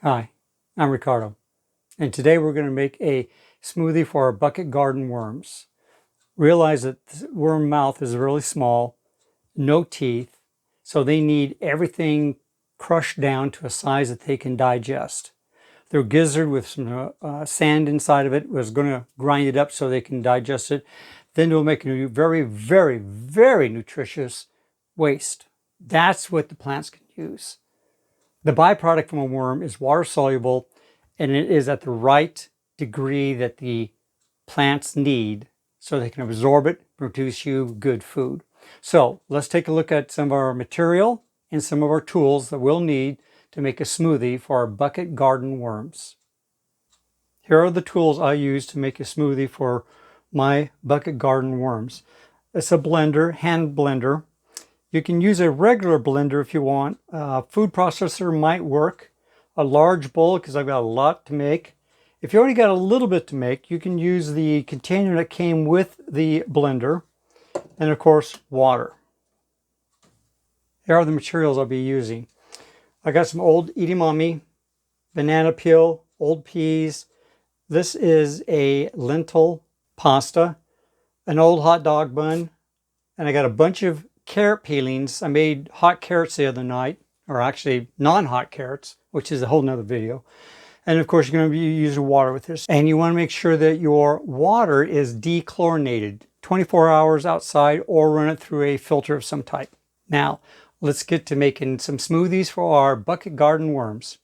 Hi, I'm Ricardo, and today we're going to make a smoothie for our bucket garden worms. Realize that the worm mouth is really small, no teeth, so they need everything crushed down to a size that they can digest. Their gizzard with some sand inside of it was going to grind it up so they can digest it. Then it'll make a very, very, very nutritious waste. That's what the plants can use. The byproduct from a worm is water soluble, and it is at the right degree that the plants need so they can absorb it, produce you good food. So let's take a look at some of our material and some of our tools that we'll need to make a smoothie for our bucket garden worms. Here are the tools I use to make a smoothie for my bucket garden worms. It's a blender, hand blender. You can use a regular blender if you want. A food processor might work. A large bowl, because I've got a lot to make. If you already got a little bit to make, you can use the container that came with the blender. And of course, water. Here are the materials I'll be using. I got some old edamame, banana peel, old peas. This is a lentil pasta, an old hot dog bun, and I got a bunch of carrot peelings. I made hot carrots the other night, or actually non-hot carrots, which is a whole nother video. And of course, you're going to be using water with this. And you want to make sure that your water is dechlorinated, 24 hours outside, or run it through a filter of some type. Now, let's get to making some smoothies for our bucket garden worms.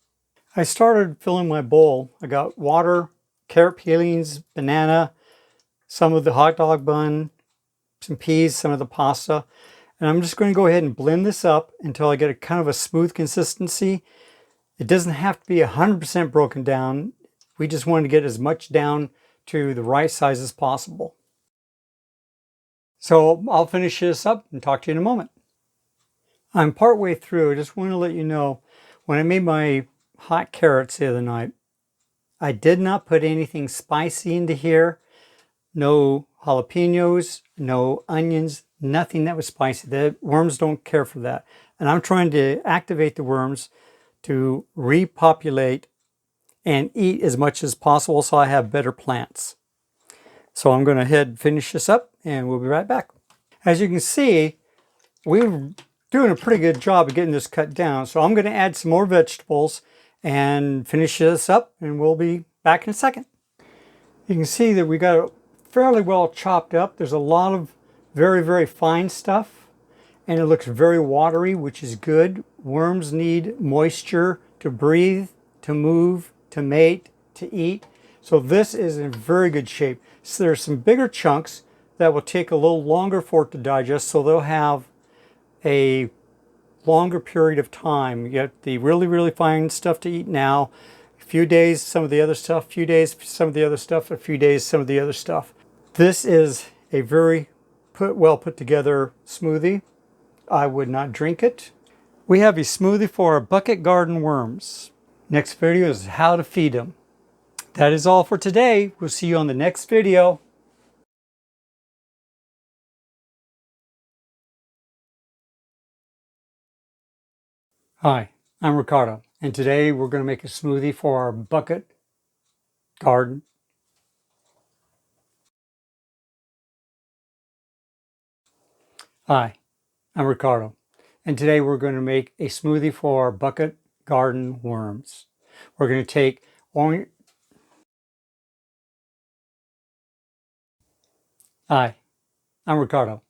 I started filling my bowl. I got water, carrot peelings, banana, some of the hot dog bun, some peas, some of the pasta. And I'm just going to go ahead and blend this up until I get a kind of a smooth consistency. It doesn't have to be 100% broken down. We just want to get as much down to the right size as possible. So I'll finish this up and talk to you in a moment. I'm partway through. I just want to let you know, when I made my hot carrots the other night, I did not put anything spicy into here. No jalapenos, no onions, nothing that was spicy. The worms don't care for that. And I'm trying to activate the worms to repopulate and eat as much as possible so I have better plants. So I'm going to head and finish this up and we'll be right back. As you can see, we're doing a pretty good job of getting this cut down. So I'm going to add some more vegetables and finish this up, and we'll be back in a second. You can see that we got it fairly well chopped up. There's a lot of very, very fine stuff, and it looks very watery, which is good. Worms need moisture to breathe, to move, to mate, to eat. So this is in very good shape. So there's some bigger chunks that will take a little longer for it to digest, so they'll have a longer period of time. You get the really, really fine stuff to eat now. A few days, some of the other stuff. A few days, some of the other stuff. A few days, some of the other stuff. This is a very well put together smoothie. I would not drink it. We have a smoothie for our bucket garden worms. Next video is how to feed them. That is all for today. We'll see you on the next video. Hi, I'm Ricardo, and today we're going to make a smoothie for our bucket garden. Hi, I'm Ricardo, and today we're going to make a smoothie for our bucket garden worms. We're going to take orange. Hi, I'm Ricardo,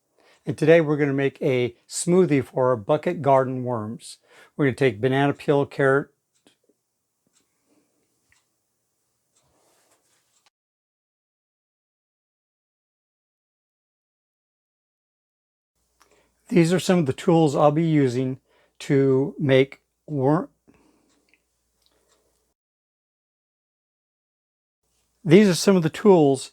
and today we're going to make a smoothie for our bucket garden worms. We're going to take banana peel, carrot. These are some of the tools I'll be using to make These are some of the tools